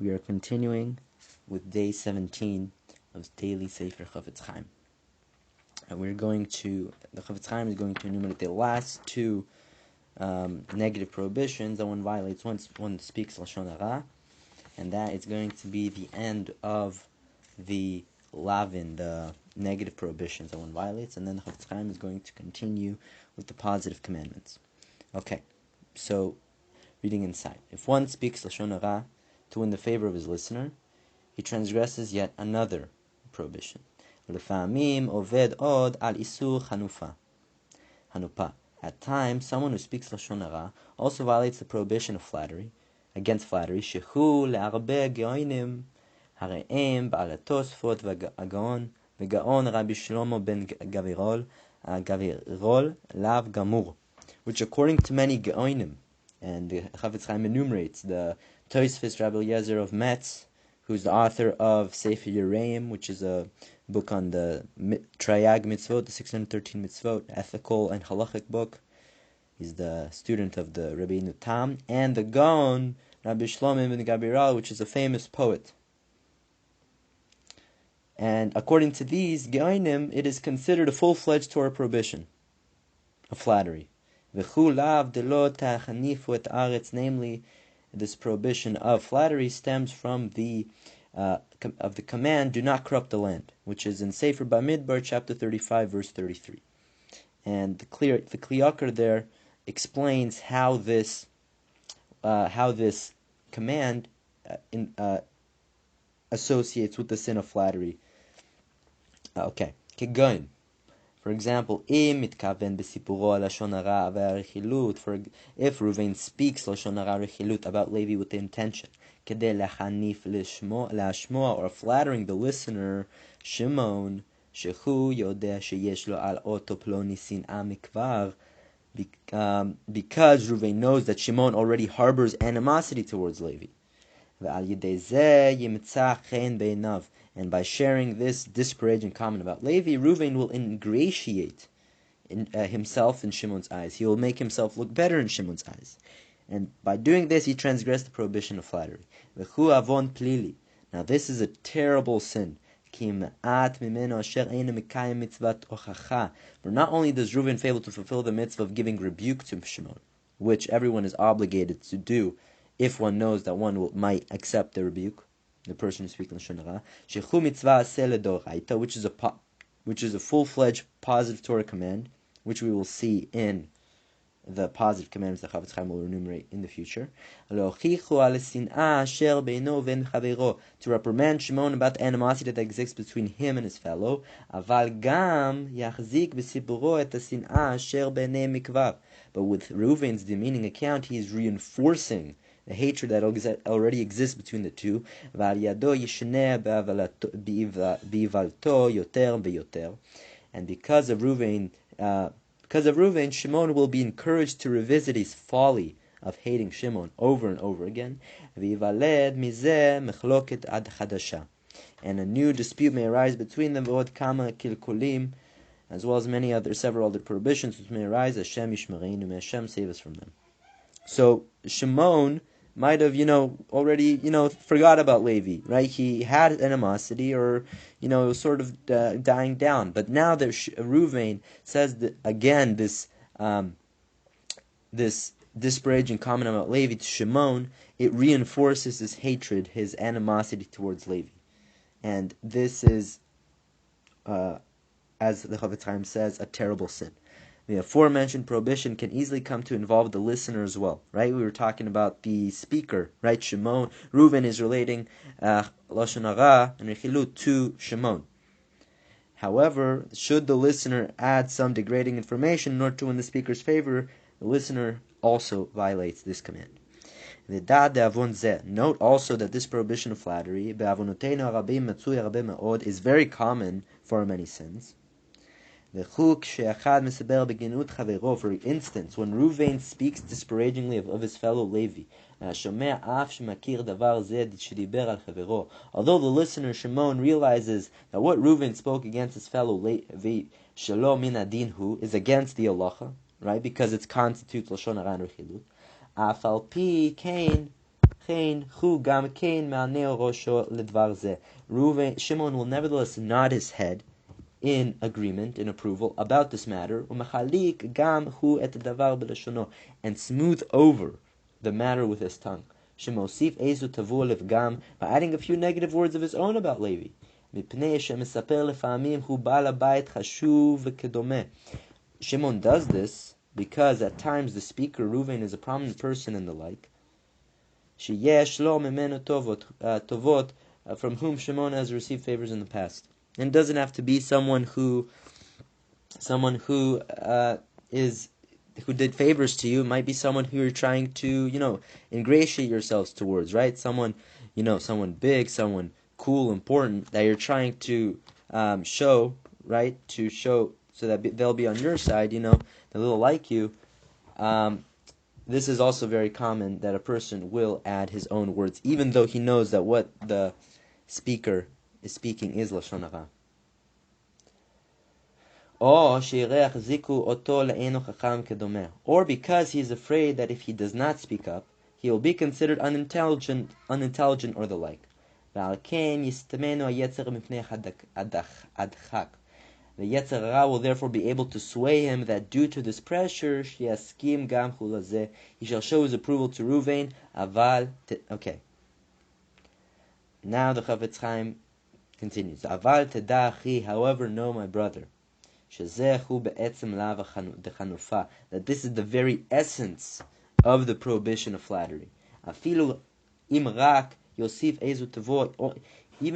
We are continuing with day 17 of Daily Sefer Chafetz Chaim. And the Chafetz Chaim is going to enumerate the last two negative prohibitions that one violates once one speaks Lashon Hara, and that is going to be the end of the Lavin, the negative prohibitions that one violates, and then the Chafetz Chaim is going to continue with the positive commandments. Okay, so reading inside. If one speaks Lashon Hara to win the favor of his listener, he transgresses yet another prohibition. Lefa'amim oved od al isur hanupa. At times, someone who speaks Lashon Hara also violates the prohibition of flattery, against flattery. Shehu le'arbe geoinim hare'em ba'al Tosfot v'agaon v'gaon Rabbi Shlomo ben Gavirol lav gamur, which according to many geoinim, and the Chafetz Chaim enumerates the Tosfos Rabbi Eliezer of Metz, who's the author of Sefer Yereim, which is a book on the Triag Mitzvot, the 613 Mitzvot, ethical and halachic book. He's the student of the Rabbeinu Tam, and the Gaon, Rabbi Shlomo ben Gabriel, which is a famous poet. And according to these Geonim, it is considered a full-fledged Torah prohibition of flattery. Namely, this prohibition of flattery stems from the command, do not corrupt the land, which is in Sefer Bamidbar, chapter 35, verse 33. And the Kliyakar there explains how this command associates with the sin of flattery. Okay, Kegoin. For example, if Reuven speaks Lashon Hara Rechilut about Levi with the intention or flattering the listener, Shimon, because Reuven knows that Shimon already harbors animosity towards Levi. And by sharing this disparaging comment about Levi, Reuven will ingratiate himself in Shimon's eyes. He will make himself look better in Shimon's eyes. And by doing this, he transgressed the prohibition of flattery. Now this is a terrible sin. For not only does Reuven fail to fulfill the mitzvah of giving rebuke to Shimon, which everyone is obligated to do if one knows that one might accept the rebuke, the person who speaks Lashon Hara, which is a full-fledged positive Torah command, which we will see in the positive commandments that Chafetz Chaim will enumerate in the future, to reprimand Shimon about the animosity that exists between him and his fellow, but with Reuven's demeaning account, he is reinforcing the hatred that already exists between the two, and because of Reuven, Shimon will be encouraged to revisit his folly of hating Shimon over and over again, and a new dispute may arise between them, as well as several other prohibitions which may arise. Hashem yishmereinu, may Hashem save us from them. So Shimon might have, already, forgot about Levi, right? He had animosity, or, sort of dying down. But now that Reuven says that, again, this disparaging comment about Levi to Shimon, it reinforces his hatred, his animosity towards Levi. And this is, as the Chafetz Chaim says, a terrible sin. The aforementioned prohibition can easily come to involve the listener as well, right? We were talking about the speaker, right? Shimon, Reuven is relating Lashon Hara and Rechilut to Shimon. However, should the listener add some degrading information in order to win the speaker's favor, the listener also violates this command. Note also that this prohibition of flattery is very common for many sins. For instance, when Reuven speaks disparagingly of his fellow Levi, although the listener Shimon realizes that what Reuven spoke against his fellow Levi is against the halacha, right? Because it constitutes Lashon Hara and Rechilut. Shimon will nevertheless nod his head in agreement, in approval about this matter, and smooth over the matter with his tongue. By adding a few negative words of his own about Levi. Shimon does this because at times the speaker, Reuven, is a prominent person and the like, from whom Shimon has received favors in the past. And it doesn't have to be someone who who did favors to you. It might be someone who you're trying to, ingratiate yourselves towards, right? Someone big, someone cool, important, that you're trying to show, right? To show so that they'll be on your side, that they'll like you. This is also very common, that a person will add his own words, even though he knows that what the speaker is speaking is Lashon Hara. Or because he is afraid that if he does not speak up, he will be considered unintelligent or the like. The Yetzer Hara will therefore be able to sway him that due to this pressure, he shall show his approval to Reuven. Okay. Now the Chafetz Chaim continues. However, know, my brother, that this is the very essence of the prohibition of flattery. Even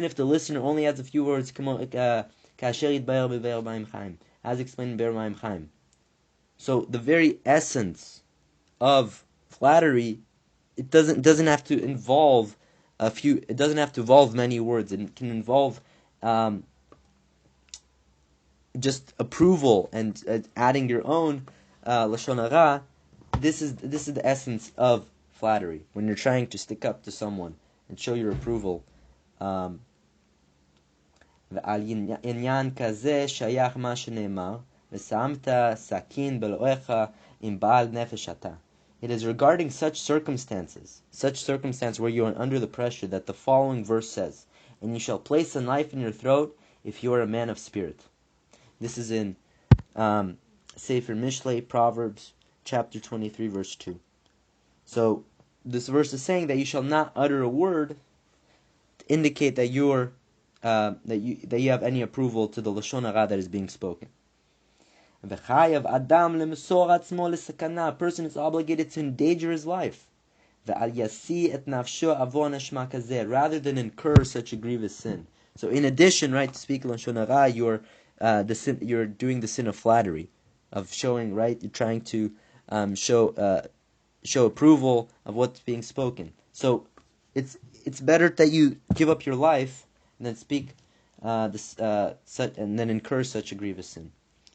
if the listener only adds a few words, as explained in Be'er Mayim Chaim. So the very essence of flattery, it doesn't have to involve it doesn't have to involve many words. It can involve just approval and adding your own Lashon Hara. This is the essence of flattery, when you're trying to stick up to someone and show your approval. It is regarding such circumstances where you are under the pressure, that the following verse says, "And you shall place a knife in your throat if you are a man of spirit." This is in Sefer Mishlei, Proverbs, chapter 23, verse 2. So this verse is saying that you shall not utter a word to indicate that you're that you have any approval to the Lashon Hara that is being spoken. A person is obligated to endanger his life, rather than incur such a grievous sin. So in addition, right, to speak Lashon Hara, you're doing the sin of flattery, of showing, right, you're trying to show approval of what's being spoken. So it's better that you give up your life and then speak and then incur such a grievous sin.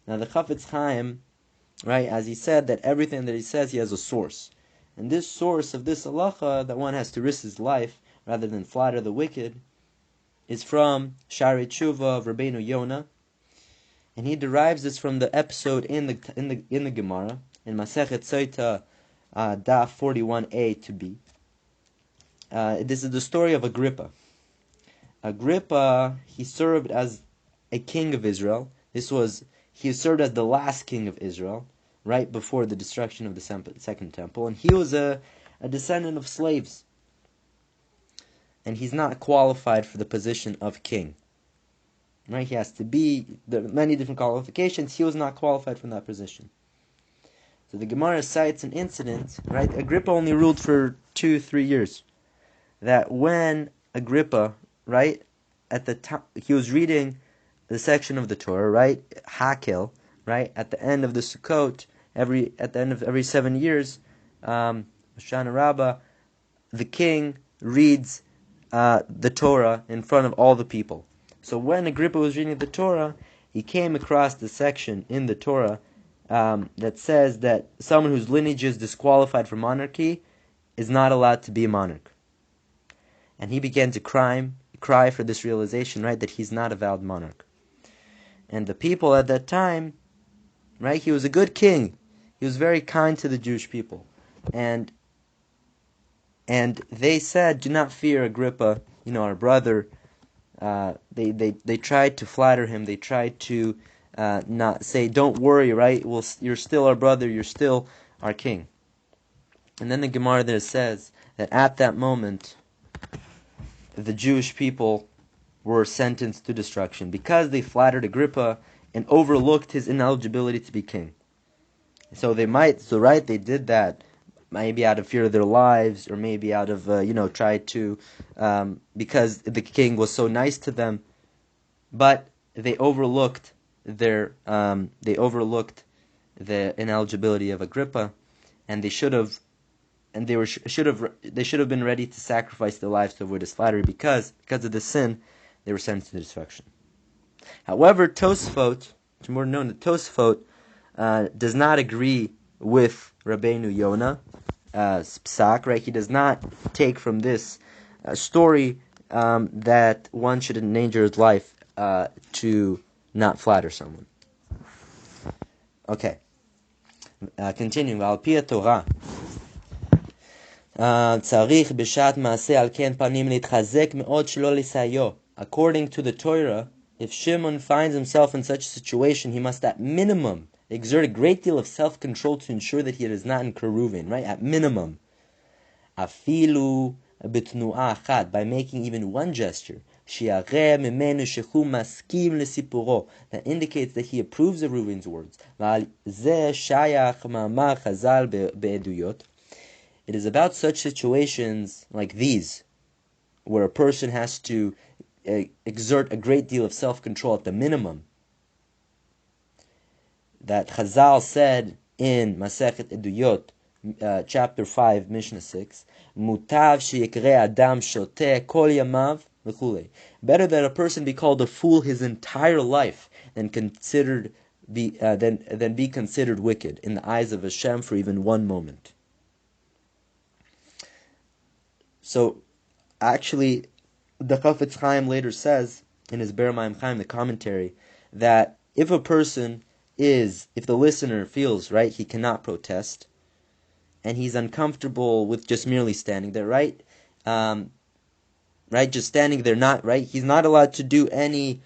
Now the Chafetz Chaim, right, as he said, that everything that he says, he has a source. And this source of this halacha, that one has to risk his life rather than flatter the wicked, is from Sharei Tshuva of Rabbeinu Yonah, and he derives this from the episode in the Gemara in Masechet Soita, Daf 41a to b. This is the story of Agrippa. Agrippa, he served as a king of Israel. He served as the last king of Israel, right before the destruction of the Second Temple, and he was a descendant of slaves. And he's not qualified for the position of king. Right? He has to be, there are many different qualifications. He was not qualified for that position. So the Gemara cites an incident, right? Agrippa only ruled for 2-3 years. That when Agrippa, right, at the time, he was reading the section of the Torah, right, Hakel, right, at the end of the Sukkot, at the end of every 7 years, Hoshana Rabbah, the king reads the Torah in front of all the people. So when Agrippa was reading the Torah, he came across the section in the Torah that says that someone whose lineage is disqualified for monarchy is not allowed to be a monarch. And he began to cry for this realization, right, that he's not a valid monarch. And the people at that time, right, he was a good king. He was very kind to the Jewish people. And And they said, "Do not fear Agrippa, our brother." They tried to flatter him. They tried to not say, "Don't worry, right? You're still our brother. You're still our king." And then the Gemara there says that at that moment, the Jewish people were sentenced to destruction because they flattered Agrippa and overlooked his ineligibility to be king. So they did that maybe out of fear of their lives, or maybe out of tried to because the king was so nice to them, but they overlooked the ineligibility of Agrippa, and they should have been ready to sacrifice their lives to avoid his flattery because of the sin they were sentenced to destruction. However, Tosfot, it's more known that Tosfot does not agree with Rabbeinu Yonah psak, right? He does not take from this story that one should endanger his life to not flatter someone. Okay. Continuing, על פי התורה, צריך בשעת מעשה על כן פנים להתחזק מאוד שלא לסייעו. According to the Torah, if Shimon finds himself in such a situation, he must at minimum exert a great deal of self-control to ensure that he does not incur Reuven, right? At minimum. Afilu b'tnu'a achat, by making even one gesture, שיראה ממנו שהוא מסכים לסיפורו, that indicates that he approves of Reuven's words. ועל זה שייך מאמר חז"ל בעדויות. It is about such situations like these, where a person has to exert a great deal of self-control at the minimum, that Chazal said in Masechet Eduyot, chapter 5, Mishnah 6, Mutav sheyikre adam shoteh kol yamav v'chulei. Better that a person be called a fool his entire life than be considered wicked in the eyes of Hashem for even one moment. So, actually, the Chafetz Chaim later says in his Ber Maim Chaim, the commentary, that if the listener feels, right, he cannot protest, and he's uncomfortable with just merely standing there, right, just standing there, not, right, he's not allowed to do any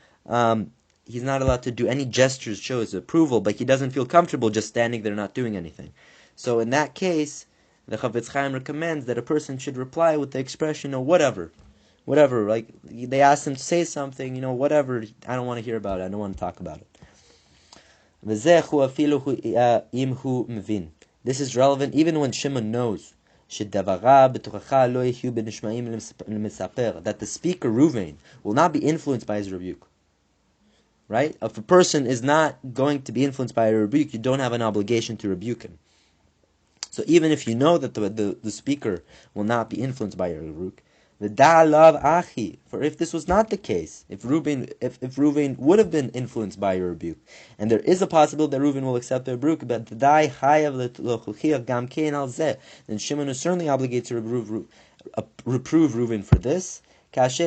gestures show his approval, but he doesn't feel comfortable just standing there not doing anything. So in that case, the Chafetz Chaim recommends that a person should reply with the expression, whatever, like they asked him to say something, whatever, I don't want to hear about it, I don't want to talk about it. This is relevant even when Shimon knows that the speaker, Reuven, will not be influenced by his rebuke. Right? If a person is not going to be influenced by a rebuke, you don't have an obligation to rebuke him. So even if you know that the speaker will not be influenced by your rebuke, for if this was not the case, if Reuven would have been influenced by your rebuke, and there is a possibility that Reuven will accept the rebuke, but then Shimon is certainly obligated to reprove Reuven for this. As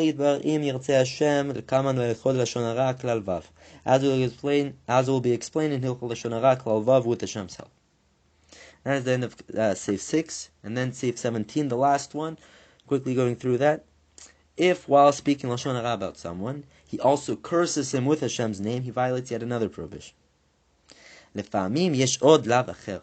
will be explained in Hilchot Lashon Hara Klal Vav with Hashem's help. That is the end of Seif 6, and then Seif 17, the last one. Quickly going through that. If while speaking Lashon Hara about someone, he also curses him with Hashem's name, he violates yet another prohibition. Lefamim yesh od lav acher.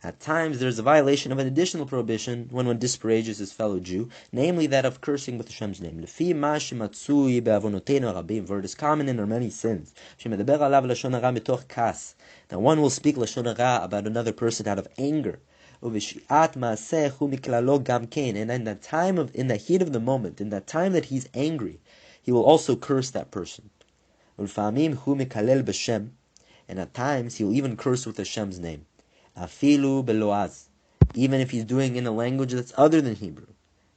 At times there is a violation of an additional prohibition when one disparages his fellow Jew, namely that of cursing with Hashem's name. Lefi ma shematzui be'avonoteinu harabim, for it is common in our many sins. Shemedaber alav Lashon Hara mitoch kas, that one will speak Lashon Hara about another person out of anger. And in the heat of the moment, in that time that he's angry, he will also curse that person. And at times he will even curse with Hashem's name, even if he's doing in a language that's other than Hebrew.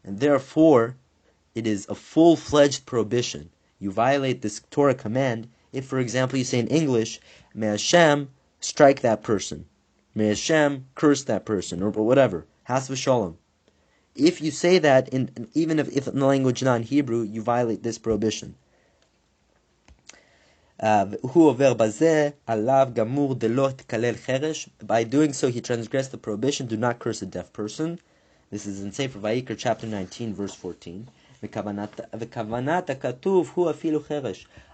And therefore, it is a full-fledged prohibition. You violate this Torah command if, for example, you say in English, "May Hashem strike that person," "May Hashem curse that person," or whatever. Has v'shalom. If you say that, even if in the language not in Hebrew, you violate this prohibition. By doing so, he transgressed the prohibition, do not curse a deaf person. This is in Sefer Vayikra, chapter 19, verse 14.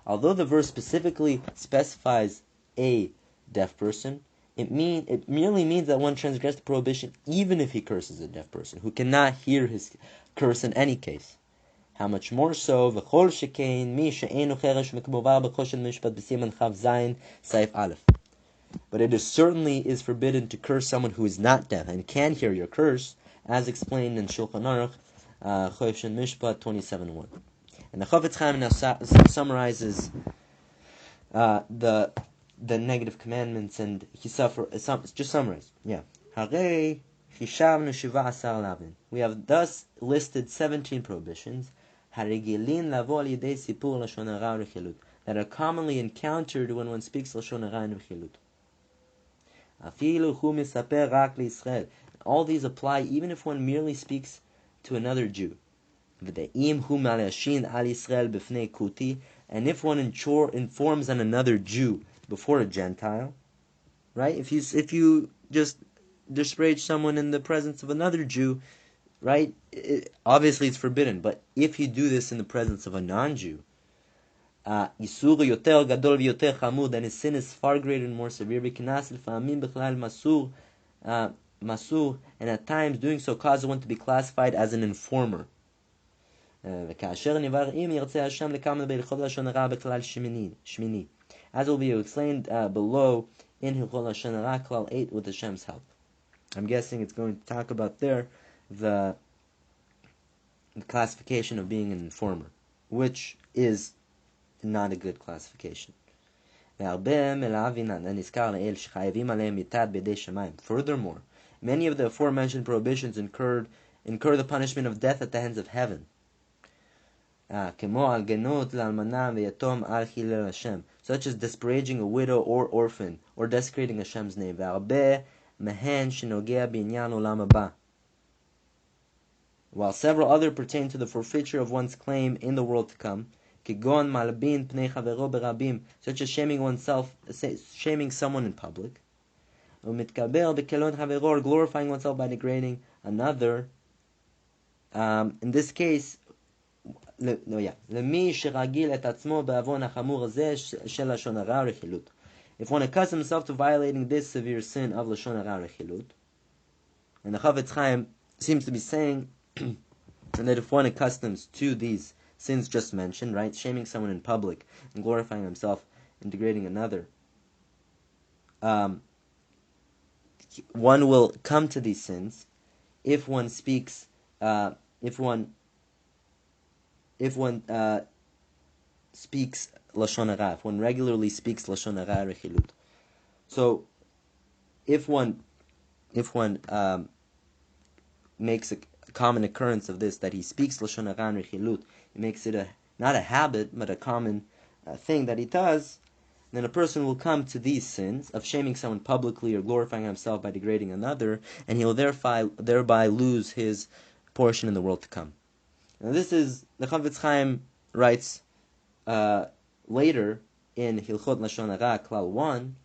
Although the verse specifically specifies a deaf person, it merely means that one transgressed the prohibition even if he curses a deaf person, who cannot hear his curse in any case. How much more so, v'chol shekein mi she'enu cheresh v'k'movar b'choshen mishpat b'siman chav zayin saif aleph. But it is forbidden to curse someone who is not deaf and can hear your curse, as explained in Shulchan Aruch, Choshen Mishpat 27:1. And the Chofetz Chaim now summarizes the negative commandments, and he just summarize. Yeah. Harei chishavnu shiva asar lavin. We have thus listed 17 prohibitions. Harigilin lavo al yidei sipur lashon hara u'rechilut, that are commonly encountered when one speaks lashon hara and rechilut. Afilu hu misaper rak liYisrael. All these apply even if one merely speaks to another Jew. V'de'im hu malashin al Yisrael b'fnei kuti. And if one informs on another Jew before a Gentile, right? If you just disparage someone in the presence of another Jew, right? Obviously it's forbidden. But if you do this in the presence of a non-Jew, Isur yoter gadol v'yoter chamur, then his sin is far greater and more severe. V'kinas l'fa'amim b'chlal masur, and at times doing so causes one to be classified as an informer. As will be explained below in Hilchot Lashon Hara, Klal 8, with Hashem's help. I'm guessing it's going to talk about there the classification of being an informer, which is not a good classification. Furthermore, many of the aforementioned prohibitions incur the punishment of death at the hands of heaven. Such as disparaging a widow or orphan, or desecrating Hashem's name. While several other pertain to the forfeiture of one's claim in the world to come, such as shaming someone in public, or glorifying oneself by degrading another. In this case, if one accustoms himself to violating this severe sin of lashon hara rechilut, and the Chofetz Chaim seems to be saying that if one accustoms to these sins just mentioned, right, shaming someone in public and glorifying himself and degrading another, one will come to these sins if one speaks, if one speaks lashon hara, if one regularly speaks lashon hara rechilut. So, if one makes a common occurrence of this, that he speaks lashon hara and rechilut, he makes it not a habit but a common thing that he does, then a person will come to these sins of shaming someone publicly or glorifying himself by degrading another, and he will thereby lose his portion in the world to come. Now this is, the Chofetz Chaim writes later in Hilchot Lashon Hara, Klal 1,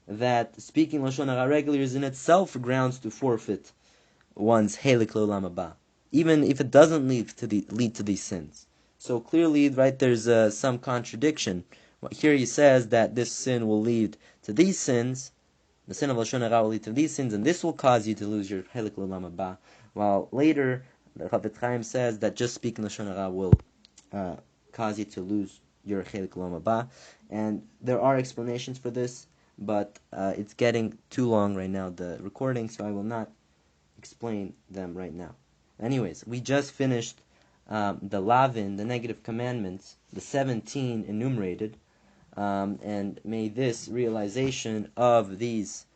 that speaking Lashon Hara regularly is in itself grounds to forfeit one's Helik L'Olam Haba, even if it doesn't lead to these sins. So clearly, right, there's some contradiction. Here he says that this sin will lead to these sins, the sin of Lashon Hara will lead to these sins, and this will cause you to lose your Helik L'Olam Haba, while later the Chofetz Chaim says that just speaking Lashon Hara will cause you to lose your Chelik L'Olam Haba. And there are explanations for this, but it's getting too long right now, the recording, so I will not explain them right now. Anyways, we just finished the Lavin, the negative commandments, the 17 enumerated, and may this realization of these,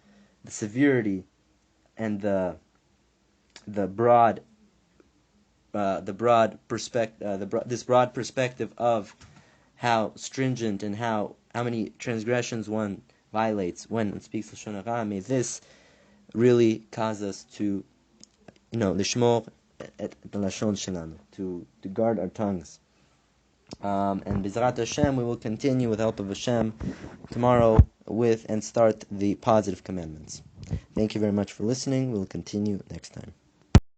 the severity and the broad perspective of how stringent and how many transgressions one violates when one speaks Lashon Hara, may this really cause us to, l'shmor et lashon shelanu, to guard our tongues. And B'ezrat Hashem, we will continue with the help of Hashem tomorrow and start the positive commandments. Thank you very much for listening. We will continue next time.